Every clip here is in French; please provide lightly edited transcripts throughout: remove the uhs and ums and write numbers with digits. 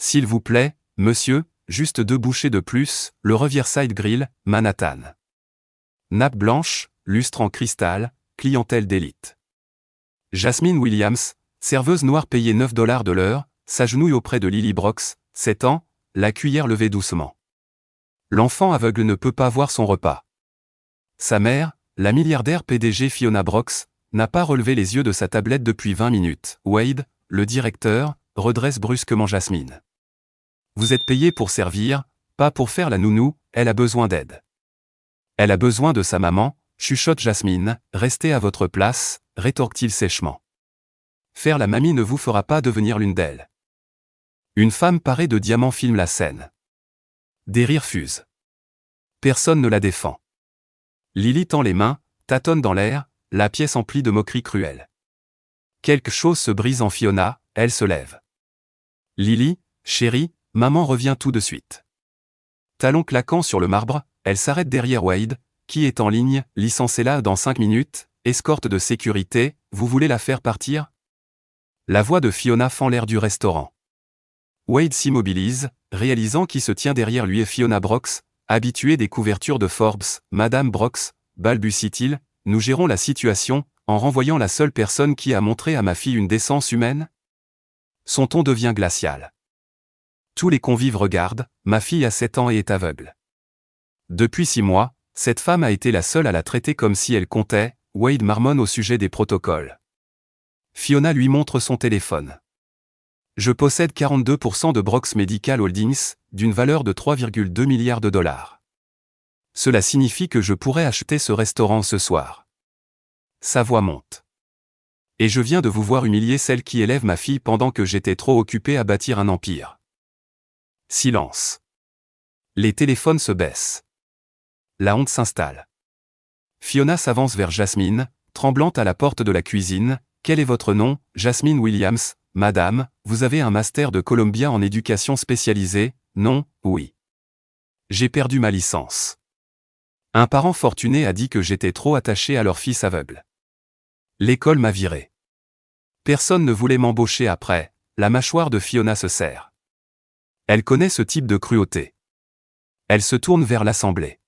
S'il vous plaît, monsieur, juste 2 bouchées de plus, le Riverside Grill, Manhattan. Nappe blanche, lustre en cristal, clientèle d'élite. Jasmine Williams, serveuse noire payée $9 de l'heure, s'agenouille auprès de Lily Brooks, 7 ans, la cuillère levée doucement. L'enfant aveugle ne peut pas voir son repas. Sa mère, la milliardaire PDG Fiona Brooks, n'a pas relevé les yeux de sa tablette depuis 20 minutes. Wade, le directeur, redresse brusquement Jasmine. Vous êtes payé pour servir, pas pour faire la nounou, elle a besoin d'aide. Elle a besoin de sa maman, chuchote Jasmine, restez à votre place, rétorque-t-il sèchement. Faire la mamie ne vous fera pas devenir l'une d'elles. Une femme parée de diamants filme la scène. Des rires fusent. Personne ne la défend. Lily tend les mains, tâtonne dans l'air, la pièce emplie de moqueries cruelles. Quelque chose se brise en Fiona, elle se lève. Lily, chérie, maman revient tout de suite. Talons claquant sur le marbre, elle s'arrête derrière Wade, qui est en ligne, licencez-la dans 5 minutes, escorte de sécurité, vous voulez la faire partir ? La voix de Fiona fend l'air du restaurant. Wade s'immobilise, réalisant qui se tient derrière lui et Fiona Brooks, habituée des couvertures de Forbes. Madame Brooks, balbutie-t-il, nous gérons la situation, en renvoyant la seule personne qui a montré à ma fille une décence humaine ? Son ton devient glacial. Tous les convives regardent, ma fille a 7 ans et est aveugle. Depuis 6 mois, cette femme a été la seule à la traiter comme si elle comptait, Wade marmonne au sujet des protocoles. Fiona lui montre son téléphone. Je possède 42% de Brooks Medical Holdings, d'une valeur de 3,2 milliards de dollars. Cela signifie que je pourrais acheter ce restaurant ce soir. Sa voix monte. Et je viens de vous voir humilier celle qui élève ma fille pendant que j'étais trop occupé à bâtir un empire. Silence. Les téléphones se baissent. La honte s'installe. Fiona s'avance vers Jasmine, tremblante à la porte de la cuisine. Quel est votre nom, Jasmine Williams ? Madame, vous avez un master de Columbia en éducation spécialisée ? Non, oui. J'ai perdu ma licence. Un parent fortuné a dit que j'étais trop attaché à leur fils aveugle. L'école m'a viré. Personne ne voulait m'embaucher après, la mâchoire de Fiona se serre. Elle connaît ce type de cruauté. Elle se tourne vers l'assemblée.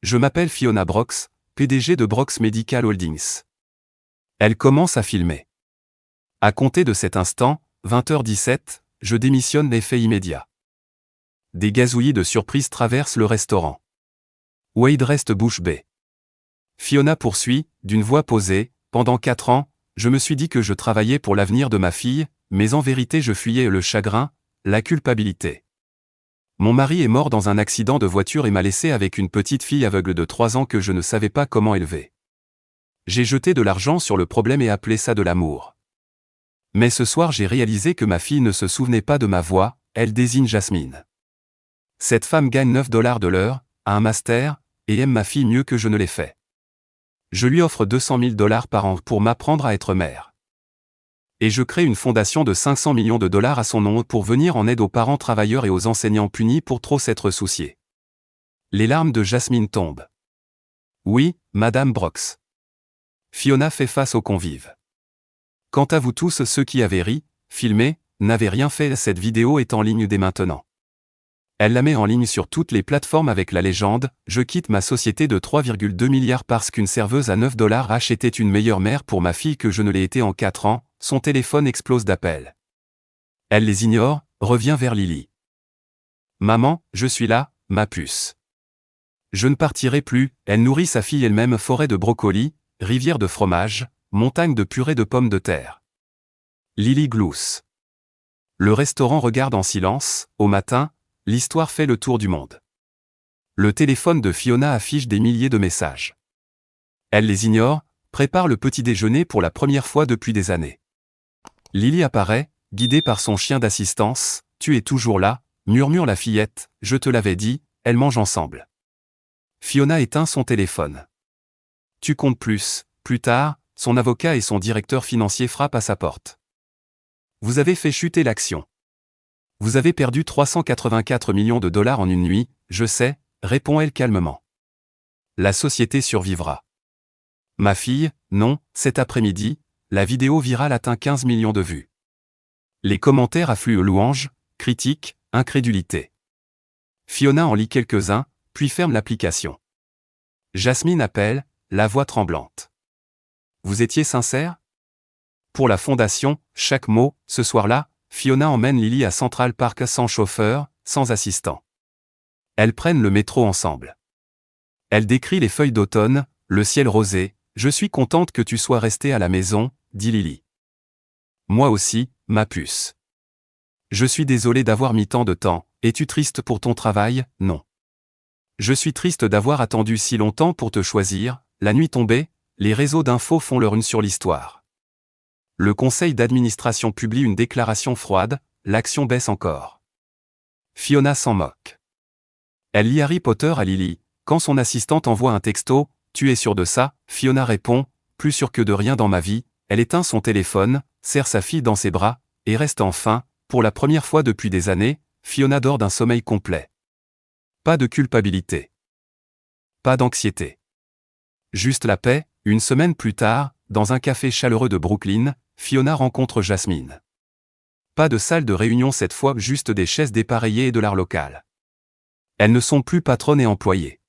Je m'appelle Fiona Brooks, PDG de Brooks Medical Holdings. Elle commence à filmer. À compter de cet instant, 20h17, je démissionne l'effet immédiat. Des gazouillis de surprise traversent le restaurant. Wade reste bouche bée. Fiona poursuit, d'une voix posée, pendant 4 ans, je me suis dit que je travaillais pour l'avenir de ma fille, mais en vérité je fuyais le chagrin, la culpabilité. Mon mari est mort dans un accident de voiture et m'a laissé avec une petite fille aveugle de 3 ans que je ne savais pas comment élever. J'ai jeté de l'argent sur le problème et appelé ça de l'amour. Mais ce soir j'ai réalisé que ma fille ne se souvenait pas de ma voix, elle désigne Jasmine. Cette femme gagne $9 de l'heure, a un master, et aime ma fille mieux que je ne l'ai fait. Je lui offre $200 000 par an pour m'apprendre à être mère. Et je crée une fondation de $500 millions à son nom pour venir en aide aux parents travailleurs et aux enseignants punis pour trop s'être souciés. Les larmes de Jasmine tombent. Oui, Madame Brooks. Fiona fait face aux convives. Quant à vous tous ceux qui avaient ri, filmé, n'avaient rien fait, cette vidéo est en ligne dès maintenant. Elle la met en ligne sur toutes les plateformes avec la légende « Je quitte ma société de 3,2 milliards parce qu'une serveuse à $9 était une meilleure mère pour ma fille que je ne l'ai été en 4 ans », son téléphone explose d'appels. Elle les ignore, revient vers Lily. « Maman, je suis là, ma puce. Je ne partirai plus », elle nourrit sa fille elle-même forêt de brocolis, rivière de fromage, montagne de purée de pommes de terre. Lily glousse. Le restaurant regarde en silence, au matin, l'histoire fait le tour du monde. Le téléphone de Fiona affiche des milliers de messages. Elle les ignore, prépare le petit déjeuner pour la première fois depuis des années. Lily apparaît, guidée par son chien d'assistance, « Tu es toujours là », murmure la fillette, « Je te l'avais dit », elles mangent ensemble. Fiona éteint son téléphone. Tu comptes plus tard, son avocat et son directeur financier frappent à sa porte. Vous avez fait chuter l'action. Vous avez perdu $384 millions en une nuit, je sais, répond-elle calmement. La société survivra. Ma fille, non, cet après-midi, la vidéo virale atteint 15 millions de vues. Les commentaires affluent aux louanges, critique, incrédulité. Fiona en lit quelques-uns, puis ferme l'application. Jasmine appelle, la voix tremblante. Vous étiez sincère? Pour la fondation, chaque mot, ce soir-là, Fiona emmène Lily à Central Park sans chauffeur, sans assistant. Elles prennent le métro ensemble. Elle décrit les feuilles d'automne, le ciel rosé. Je suis contente que tu sois restée à la maison, dit Lily. Moi aussi, ma puce. Je suis désolée d'avoir mis tant de temps. Es-tu triste pour ton travail? Non. Je suis triste d'avoir attendu si longtemps pour te choisir. La nuit tombée, les réseaux d'infos font leur une sur l'histoire. Le conseil d'administration publie une déclaration froide, l'action baisse encore. Fiona s'en moque. Elle lit Harry Potter à Lily. Quand son assistante envoie un texto, « Tu es sûr de ça ?» Fiona répond, « Plus sûr que de rien dans ma vie ». Elle éteint son téléphone, serre sa fille dans ses bras, et reste enfin, pour la première fois depuis des années, Fiona dort d'un sommeil complet. Pas de culpabilité. Pas d'anxiété. Juste la paix. Une semaine plus tard, dans un café chaleureux de Brooklyn, Fiona rencontre Jasmine. Pas de salle de réunion cette fois, juste des chaises dépareillées et de l'art local. Elles ne sont plus patronnes et employées.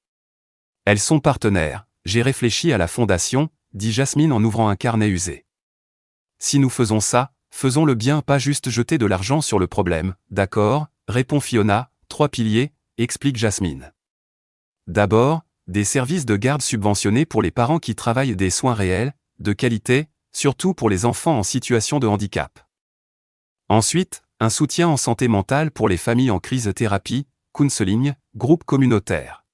Elles sont partenaires. J'ai réfléchi à la fondation, dit Jasmine en ouvrant un carnet usé. Si nous faisons ça, faisons-le bien, pas juste jeter de l'argent sur le problème. D'accord, répond Fiona. 3 piliers, explique Jasmine. D'abord, des services de garde subventionnés pour les parents qui travaillent, des soins réels, de qualité, surtout pour les enfants en situation de handicap. Ensuite, un soutien en santé mentale pour les familles en crise, thérapie, counseling, groupe communautaire.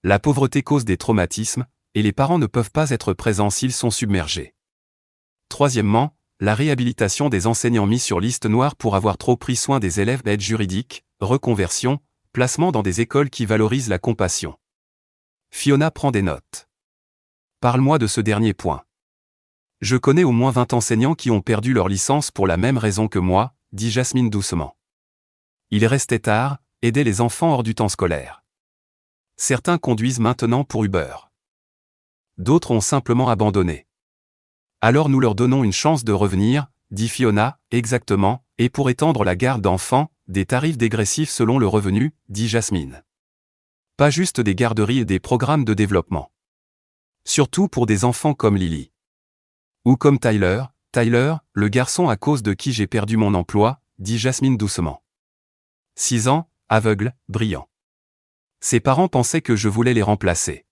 La pauvreté cause des traumatismes, et les parents ne peuvent pas être présents s'ils sont submergés. Troisièmement, la réhabilitation des enseignants mis sur liste noire pour avoir trop pris soin des élèves, aide juridique, reconversion, placement dans des écoles qui valorisent la compassion. Fiona prend des notes. Parle-moi de ce dernier point. Je connais au moins 20 enseignants qui ont perdu leur licence pour la même raison que moi, dit Jasmine doucement. Ils restaient tard, aidaient les enfants hors du temps scolaire. Certains conduisent maintenant pour Uber. D'autres ont simplement abandonné. Alors nous leur donnons une chance de revenir, dit Fiona, exactement, et pour étendre la garde d'enfants, des tarifs dégressifs selon le revenu, dit Jasmine. Pas juste des garderies et des programmes de développement. Surtout pour des enfants comme Lily. Ou comme Tyler, le garçon à cause de qui j'ai perdu mon emploi, dit Jasmine doucement. 6 ans, aveugle, brillant. Ses parents pensaient que je voulais les remplacer.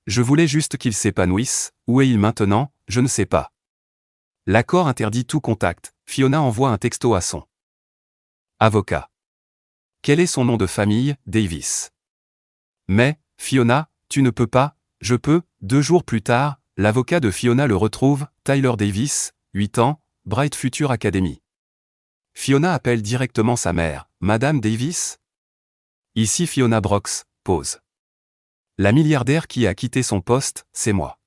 Je voulais juste qu'ils s'épanouissent. Où est-il maintenant? Je ne sais pas. L'accord interdit tout contact. Fiona envoie un texto à son avocat. Quel est son nom de famille? Davis. Mais, Fiona, tu ne peux pas. Je peux. 2 jours plus tard, l'avocat de Fiona le retrouve, Tyler Davis, 8 ans, Bright Future Academy. Fiona appelle directement sa mère, Madame Davis? Ici Fiona Brox, pause. La milliardaire qui a quitté son poste, c'est moi.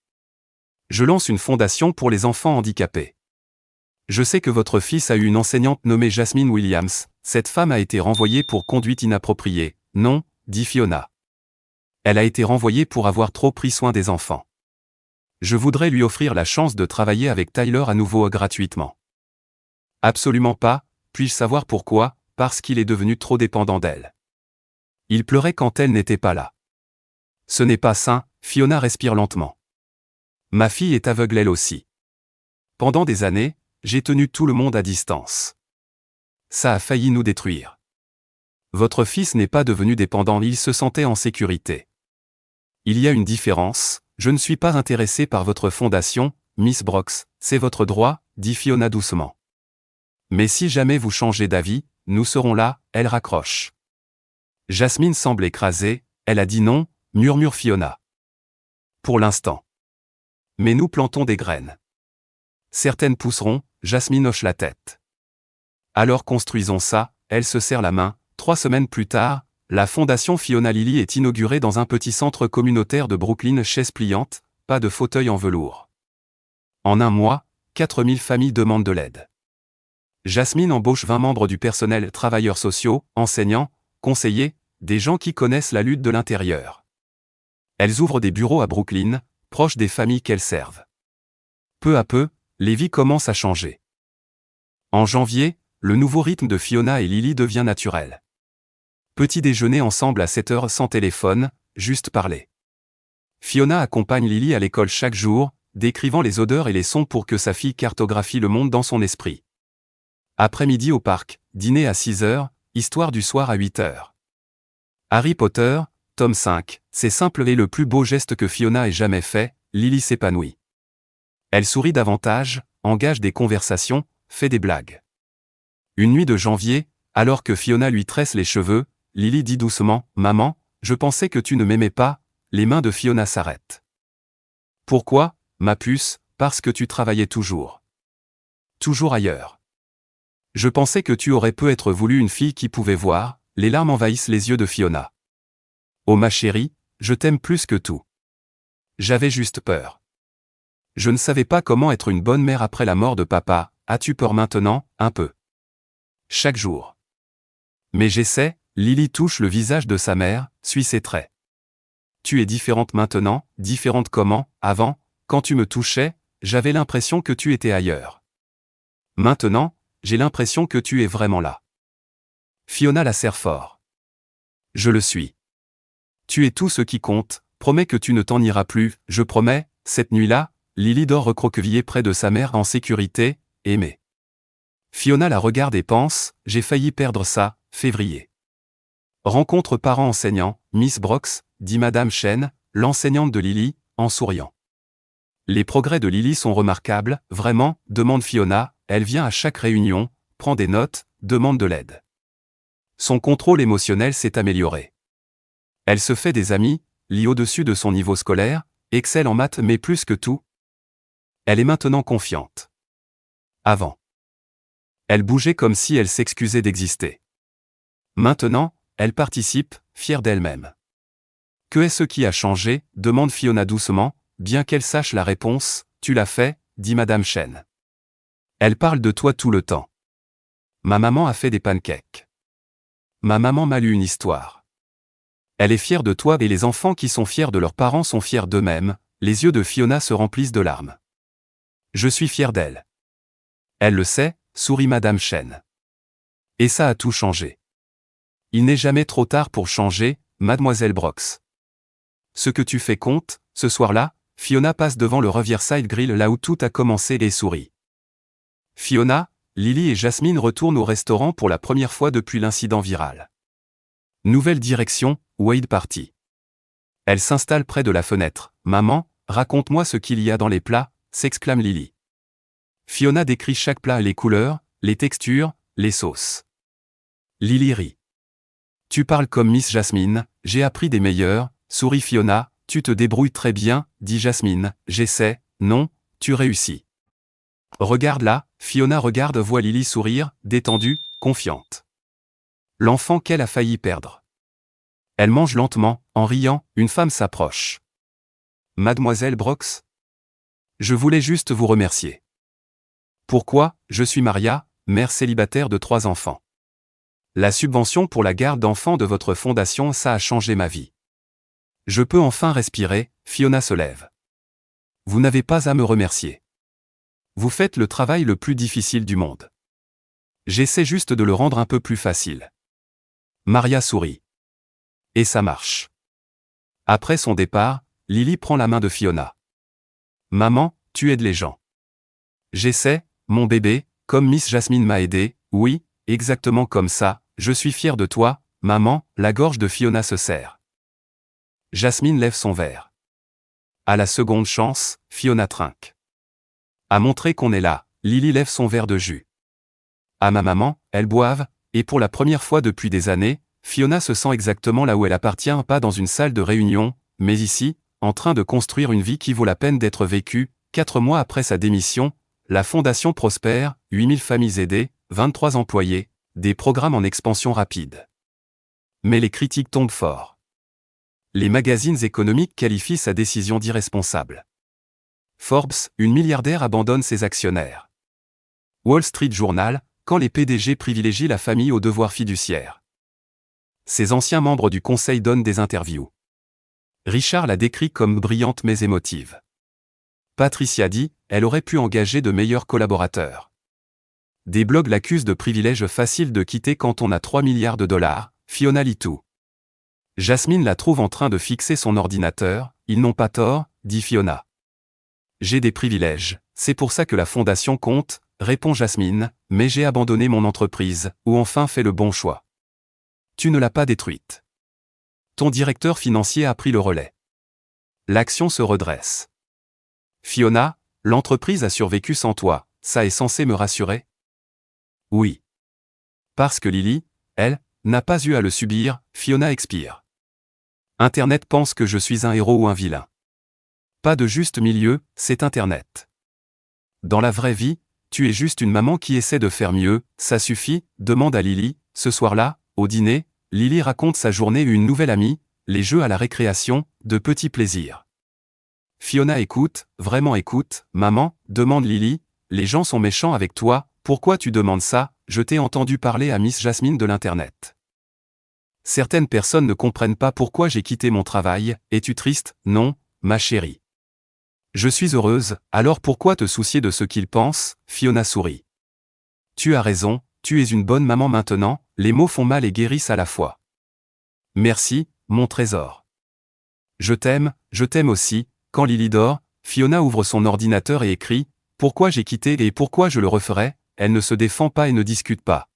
Je lance une fondation pour les enfants handicapés. Je sais que votre fils a eu une enseignante nommée Jasmine Williams. Cette femme a été renvoyée pour conduite inappropriée. Non, dit Fiona. Elle a été renvoyée pour avoir trop pris soin des enfants. Je voudrais lui offrir la chance de travailler avec Tyler à nouveau gratuitement. Absolument pas. Puis-je savoir pourquoi? Parce qu'il est devenu trop dépendant d'elle. Il pleurait quand elle n'était pas là. Ce n'est pas sain. Fiona respire lentement. Ma fille est aveugle elle aussi. Pendant des années, j'ai tenu tout le monde à distance. Ça a failli nous détruire. Votre fils n'est pas devenu dépendant, il se sentait en sécurité. Il y a une différence, je ne suis pas intéressé par votre fondation, Miss Brox, c'est votre droit, dit Fiona doucement. Mais si jamais vous changez d'avis, nous serons là, elle raccroche. Jasmine semble écrasée, elle a dit non, murmure Fiona. Pour l'instant. Mais nous plantons des graines. Certaines pousseront, Jasmine hoche la tête. Alors construisons ça, elle se serre la main. 3 semaines plus tard, la fondation Fiona Lily est inaugurée dans un petit centre communautaire de Brooklyn, chaises pliantes, pas de fauteuils en velours. En un mois, 4000 familles demandent de l'aide. Jasmine embauche 20 membres du personnel, travailleurs sociaux, enseignants, conseillers, des gens qui connaissent la lutte de l'intérieur. Elles ouvrent des bureaux à Brooklyn, proches des familles qu'elles servent. Peu à peu, les vies commencent à changer. En janvier, le nouveau rythme de Fiona et Lily devient naturel. Petit déjeuner ensemble à 7 heures sans téléphone, juste parler. Fiona accompagne Lily à l'école chaque jour, décrivant les odeurs et les sons pour que sa fille cartographie le monde dans son esprit. Après-midi au parc, dîner à 6 heures, histoire du soir à 8 heures. Harry Potter, tome 5, c'est simple et le plus beau geste que Fiona ait jamais fait, Lily s'épanouit. Elle sourit davantage, engage des conversations, fait des blagues. Une nuit de janvier, alors que Fiona lui tresse les cheveux, Lily dit doucement « Maman, je pensais que tu ne m'aimais pas », les mains de Fiona s'arrêtent. « Pourquoi, ma puce, parce que tu travaillais toujours. Toujours ailleurs. Je pensais que tu aurais peut-être voulu une fille qui pouvait voir », les larmes envahissent les yeux de Fiona. « Oh ma chérie, je t'aime plus que tout. J'avais juste peur. Je ne savais pas comment être une bonne mère après la mort de papa, as-tu peur maintenant, un peu. Chaque jour. Mais j'essaie », Lily touche le visage de sa mère, suit ses traits. Tu es différente maintenant, différente comment, avant, quand tu me touchais, j'avais l'impression que tu étais ailleurs. Maintenant, j'ai l'impression que tu es vraiment là. Fiona la serre fort. Je le suis. Tu es tout ce qui compte, promets que tu ne t'en iras plus, je promets. Cette nuit-là, Lily dort recroquevillée près de sa mère en sécurité, aimée. Fiona la regarde et pense, j'ai failli perdre ça, février. Rencontre parents-enseignants, Miss Brox, dit Madame Chen, l'enseignante de Lily, en souriant. Les progrès de Lily sont remarquables, vraiment, demande Fiona, elle vient à chaque réunion, prend des notes, demande de l'aide. Son contrôle émotionnel s'est amélioré. Elle se fait des amis, lit au-dessus de son niveau scolaire, excelle en maths mais plus que tout. Elle est maintenant confiante. Avant. Elle bougeait comme si elle s'excusait d'exister. Maintenant, elle participe, fière d'elle-même. Que est-ce qui a changé, demande Fiona doucement, bien qu'elle sache la réponse, tu l'as fait, dit Madame Chen. Elle parle de toi tout le temps. Ma maman a fait des pancakes. Ma maman m'a lu une histoire. Elle est fière de toi et les enfants qui sont fiers de leurs parents sont fiers d'eux-mêmes, les yeux de Fiona se remplissent de larmes. Je suis fière d'elle. Elle le sait, sourit Madame Chen. Et ça a tout changé. Il n'est jamais trop tard pour changer, Mademoiselle Brox. Ce que tu fais compte, ce soir-là, Fiona passe devant le Riverside Grill là où tout a commencé et sourit. Fiona, Lily et Jasmine retournent au restaurant pour la première fois depuis l'incident viral. Nouvelle direction, Wade party. Elle s'installe près de la fenêtre. Maman, raconte-moi ce qu'il y a dans les plats, s'exclame Lily. Fiona décrit chaque plat et les couleurs, les textures, les sauces. Lily rit. Tu parles comme Miss Jasmine, j'ai appris des meilleurs, sourit Fiona, tu te débrouilles très bien, dit Jasmine, j'essaie, non, tu réussis. Regarde là, Fiona voit Lily sourire, détendue, confiante. L'enfant qu'elle a failli perdre. Elle mange lentement, en riant, une femme s'approche. Mademoiselle Brox ? Je voulais juste vous remercier. Pourquoi ? Je suis Maria, mère célibataire de 3 enfants. La subvention pour la garde d'enfants de votre fondation, ça a changé ma vie. Je peux enfin respirer, Fiona se lève. Vous n'avez pas à me remercier. Vous faites le travail le plus difficile du monde. J'essaie juste de le rendre un peu plus facile. Maria sourit. Et ça marche. Après son départ, Lily prend la main de Fiona. Maman, tu aides les gens. J'essaie, mon bébé, comme Miss Jasmine m'a aidé, oui, exactement comme ça, je suis fière de toi, maman, la gorge de Fiona se serre. Jasmine lève son verre. À la seconde chance, Fiona trinque. À montrer qu'on est là, Lily lève son verre de jus. À ma maman, elles boivent, et pour la première fois depuis des années, Fiona se sent exactement là où elle appartient, pas dans une salle de réunion, mais ici, en train de construire une vie qui vaut la peine d'être vécue. 4 mois après sa démission, la fondation prospère, 8000 familles aidées, 23 employés, des programmes en expansion rapide. Mais les critiques tombent fort. Les magazines économiques qualifient sa décision d'irresponsable. Forbes, une milliardaire abandonne ses actionnaires. Wall Street Journal, quand les PDG privilégient la famille aux devoirs fiduciaires. Ses anciens membres du conseil donnent des interviews. Richard la décrit comme brillante mais émotive. Patricia dit, elle aurait pu engager de meilleurs collaborateurs. Des blogs l'accusent de privilège facile de quitter quand on a 3 milliards de dollars, Fiona lit tout. Jasmine la trouve en train de fixer son ordinateur, ils n'ont pas tort, dit Fiona. J'ai des privilèges, c'est pour ça que la fondation compte, répond Jasmine, mais j'ai abandonné mon entreprise, ou enfin fait le bon choix. Tu ne l'as pas détruite. Ton directeur financier a pris le relais. L'action se redresse. Fiona, l'entreprise a survécu sans toi, ça est censé me rassurer? Oui. Parce que Lily, elle, n'a pas eu à le subir, Fiona expire. Internet pense que je suis un héros ou un vilain. Pas de juste milieu, c'est Internet. Dans la vraie vie, tu es juste une maman qui essaie de faire mieux, ça suffit, demande à Lily. Ce soir-là, au dîner, Lily raconte sa journée et une nouvelle amie, les jeux à la récréation, de petits plaisirs. Fiona écoute, vraiment écoute, maman, demande Lily, les gens sont méchants avec toi, pourquoi tu demandes ça? Je t'ai entendu parler à Miss Jasmine de l'Internet. Certaines personnes ne comprennent pas pourquoi j'ai quitté mon travail, es-tu triste? Non, ma chérie. Je suis heureuse, alors pourquoi te soucier de ce qu'ils pensent? Fiona sourit. Tu as raison, tu es une bonne maman maintenant, les mots font mal et guérissent à la fois. Merci, mon trésor. Je t'aime aussi. Quand Lily dort, Fiona ouvre son ordinateur et écrit « Pourquoi j'ai quitté et pourquoi je le referai ?» Elle ne se défend pas et ne discute pas.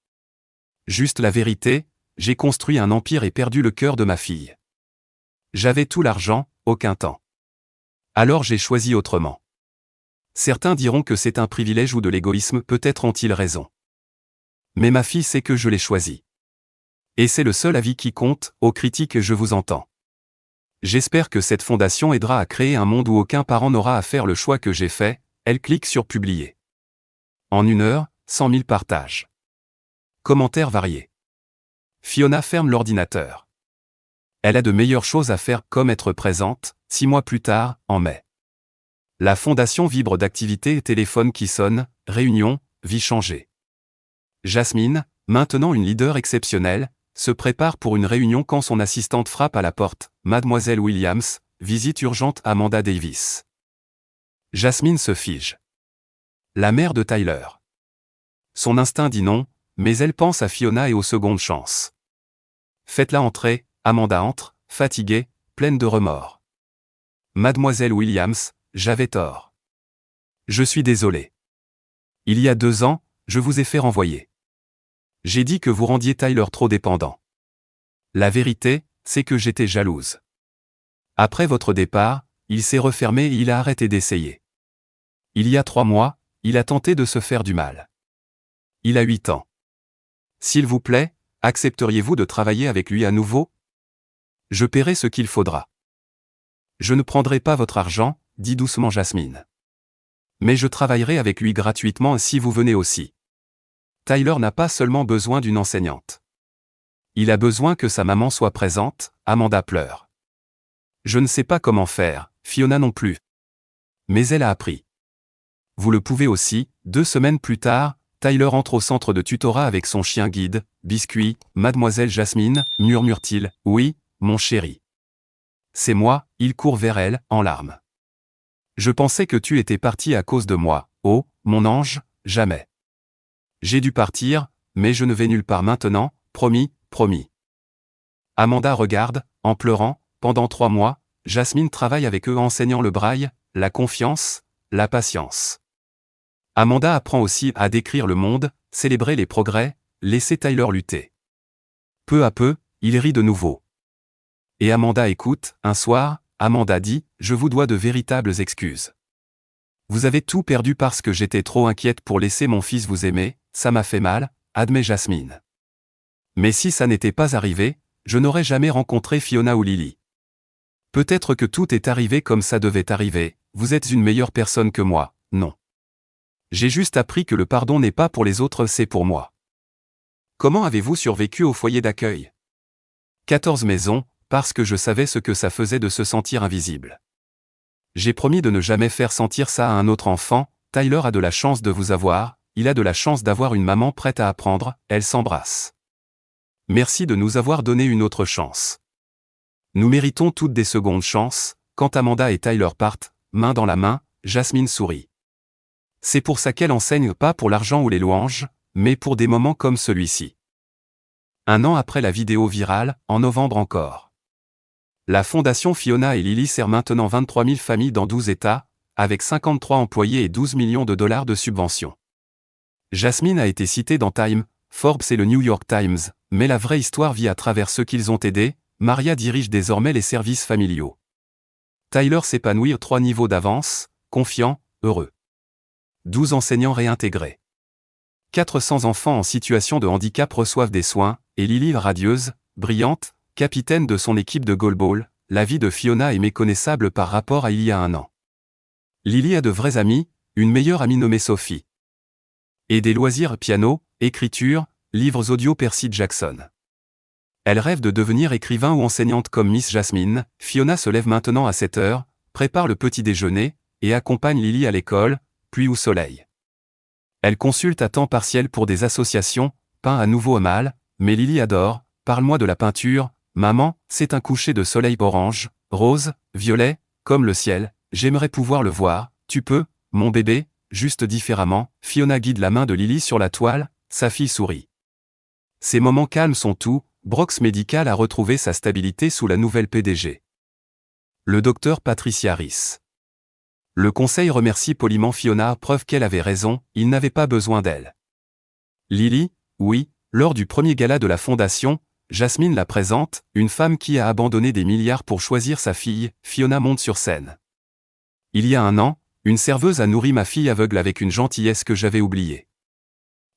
Juste la vérité, j'ai construit un empire et perdu le cœur de ma fille. J'avais tout l'argent, aucun temps. Alors j'ai choisi autrement. Certains diront que c'est un privilège ou de l'égoïsme, peut-être ont-ils raison. Mais ma fille sait que je l'ai choisi. Et c'est le seul avis qui compte, aux critiques je vous entends. J'espère que cette fondation aidera à créer un monde où aucun parent n'aura à faire le choix que j'ai fait, elle clique sur publier. En 1 heure, 100 000 partages. Commentaires variés. Fiona ferme l'ordinateur. Elle a de meilleures choses à faire comme être présente, 6 mois plus tard, en mai. La fondation vibre d'activités et téléphone qui sonne, réunion, vie changée. Jasmine, maintenant une leader exceptionnelle, se prépare pour une réunion quand son assistante frappe à la porte. Mademoiselle Williams, visite urgente Amanda Davis. Jasmine se fige. La mère de Tyler. Son instinct dit non, mais elle pense à Fiona et aux secondes chances. Faites-la entrer, Amanda entre, fatiguée, pleine de remords. Mademoiselle Williams, j'avais tort. Je suis désolée. Il y a 2 ans, je vous ai fait renvoyer. J'ai dit que vous rendiez Tyler trop dépendant. La vérité, c'est que j'étais jalouse. Après votre départ, il s'est refermé et il a arrêté d'essayer. Il y a 3 mois, il a tenté de se faire du mal. Il a 8 ans. S'il vous plaît, accepteriez-vous de travailler avec lui à nouveau? Je paierai ce qu'il faudra. Je ne prendrai pas votre argent, dit doucement Jasmine. Mais je travaillerai avec lui gratuitement si vous venez aussi. Tyler n'a pas seulement besoin d'une enseignante. Il a besoin que sa maman soit présente, Amanda pleure. Je ne sais pas comment faire, Fiona non plus. Mais elle a appris. Vous le pouvez aussi. 2 semaines plus tard, Tyler entre au centre de tutorat avec son chien guide, Biscuit. Mademoiselle Jasmine, murmure-t-il, oui, mon chéri. C'est moi, il court vers elle, en larmes. Je pensais que tu étais parti à cause de moi, oh, mon ange, jamais. J'ai dû partir, mais je ne vais nulle part maintenant, promis, promis. Amanda regarde, en pleurant, pendant 3 mois, Jasmine travaille avec eux enseignant le braille, la confiance, la patience. Amanda apprend aussi à décrire le monde, célébrer les progrès, laisser Tyler lutter. Peu à peu, il rit de nouveau. Et Amanda écoute, un soir, Amanda dit, je vous dois de véritables excuses. Vous avez tout perdu parce que j'étais trop inquiète pour laisser mon fils vous aimer, ça m'a fait mal, admet Jasmine. Mais si ça n'était pas arrivé, je n'aurais jamais rencontré Fiona ou Lily. Peut-être que tout est arrivé comme ça devait arriver, vous êtes une meilleure personne que moi, non. J'ai juste appris que le pardon n'est pas pour les autres, c'est pour moi. Comment avez-vous survécu au foyer d'accueil? 14 maisons, parce que je savais ce que ça faisait de se sentir invisible. J'ai promis de ne jamais faire sentir ça à un autre enfant. Tyler a de la chance de vous avoir, il a de la chance d'avoir une maman prête à apprendre, elle s'embrasse. Merci de nous avoir donné une autre chance. Nous méritons toutes des secondes chances. Quand Amanda et Tyler partent, main dans la main, Jasmine sourit. C'est pour ça qu'elle enseigne pas pour l'argent ou les louanges, mais pour des moments comme celui-ci. Un an après la vidéo virale, en novembre encore. La fondation Fiona et Lily sert maintenant 23 000 familles dans 12 États, avec 53 employés et 12 millions de dollars de subventions. Jasmine a été citée dans Time, Forbes et le New York Times, mais la vraie histoire vit à travers ceux qu'ils ont aidés. Maria dirige désormais les services familiaux. Tyler s'épanouit aux 3 niveaux d'avance, confiant, heureux. 12 enseignants réintégrés. 400 enfants en situation de handicap reçoivent des soins, et Lily radieuse, brillante, capitaine de son équipe de goalball. La vie de Fiona est méconnaissable par rapport à il y a un an. Lily a de vrais amis, une meilleure amie nommée Sophie. Et des loisirs piano, écriture, livres audio Percy Jackson. Elle rêve de devenir écrivain ou enseignante comme Miss Jasmine. Fiona se lève maintenant à 7 heures, prépare le petit déjeuner, et accompagne Lily à l'école, pluie ou soleil. Elle consulte à temps partiel pour des associations, peint à nouveau mal, mais Lily adore. Parle-moi de la peinture, maman, c'est un coucher de soleil orange, rose, violet, comme le ciel, j'aimerais pouvoir le voir, tu peux, mon bébé, juste différemment. Fiona guide la main de Lily sur la toile, sa fille sourit. Ces moments calmes sont tout. Brox Medical a retrouvé sa stabilité sous la nouvelle PDG. Le docteur Patricia Rice. Le conseil remercie poliment Fiona, preuve qu'elle avait raison, il n'avait pas besoin d'elle. Lily, oui, lors du premier gala de la fondation, Jasmine la présente, une femme qui a abandonné des milliards pour choisir sa fille. Fiona monte sur scène. Il y a un an, une serveuse a nourri ma fille aveugle avec une gentillesse que j'avais oubliée.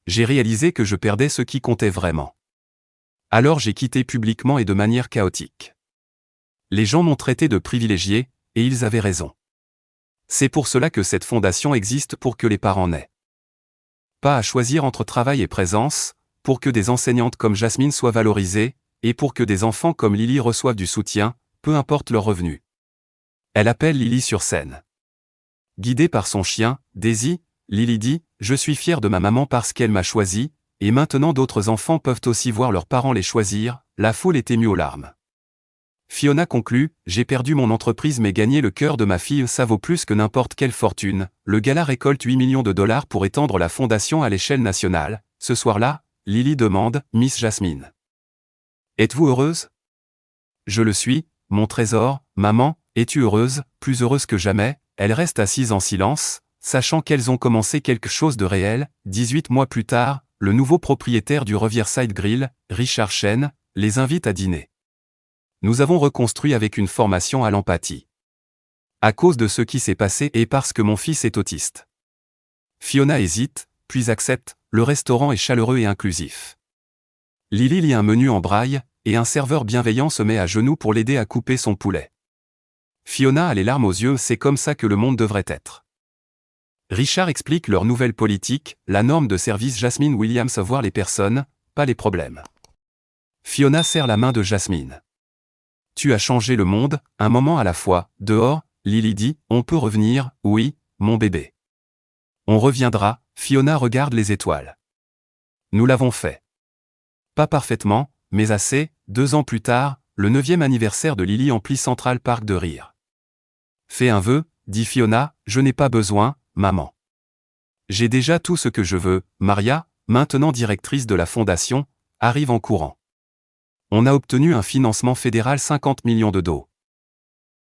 J'ai réalisé que je perdais ce qui comptait vraiment. Alors j'ai quitté publiquement et de manière chaotique. Les gens m'ont traité de privilégié, et ils avaient raison. C'est pour cela que cette fondation existe, pour que les parents n'aient pas à choisir entre travail et présence, pour que des enseignantes comme Jasmine soient valorisées, et pour que des enfants comme Lily reçoivent du soutien, peu importe leur revenu. Elle appelle Lily sur scène. Guidée par son chien, Daisy, Lily dit « Je suis fière de ma maman parce qu'elle m'a choisi », et maintenant d'autres enfants peuvent aussi voir leurs parents les choisir. La foule est émue aux larmes. Fiona conclut « J'ai perdu mon entreprise mais gagner le cœur de ma fille, ça vaut plus que n'importe quelle fortune ». Le gala récolte 8 millions de dollars pour étendre la fondation à l'échelle nationale. Ce soir-là, Lily demande « Miss Jasmine. Êtes-vous heureuse ?» Je le suis, mon trésor, maman, es-tu heureuse, plus heureuse que jamais. Elle reste assise en silence, sachant qu'elles ont commencé quelque chose de réel. 18 mois plus tard, le nouveau propriétaire du Riverside Grill, Richard Chen, les invite à dîner. Nous avons reconstruit avec une formation à l'empathie. À cause de ce qui s'est passé et parce que mon fils est autiste. Fiona hésite, puis accepte, le restaurant est chaleureux et inclusif. Lily lit un menu en braille, et un serveur bienveillant se met à genoux pour l'aider à couper son poulet. Fiona a les larmes aux yeux, c'est comme ça que le monde devrait être. Richard explique leur nouvelle politique, la norme de service Jasmine Williams voir les personnes, pas les problèmes. Fiona serre la main de Jasmine. Tu as changé le monde, un moment à la fois. Dehors, Lily dit, on peut revenir, oui, mon bébé. On reviendra. Fiona regarde les étoiles. Nous l'avons fait. Pas parfaitement, mais assez. 2 ans plus tard, le 9e anniversaire de Lily emplit Central Park de rire. Fais un vœu, dit Fiona, je n'ai pas besoin, maman. J'ai déjà tout ce que je veux. Maria, maintenant directrice de la fondation, arrive en courant. On a obtenu un financement fédéral 50 millions de $.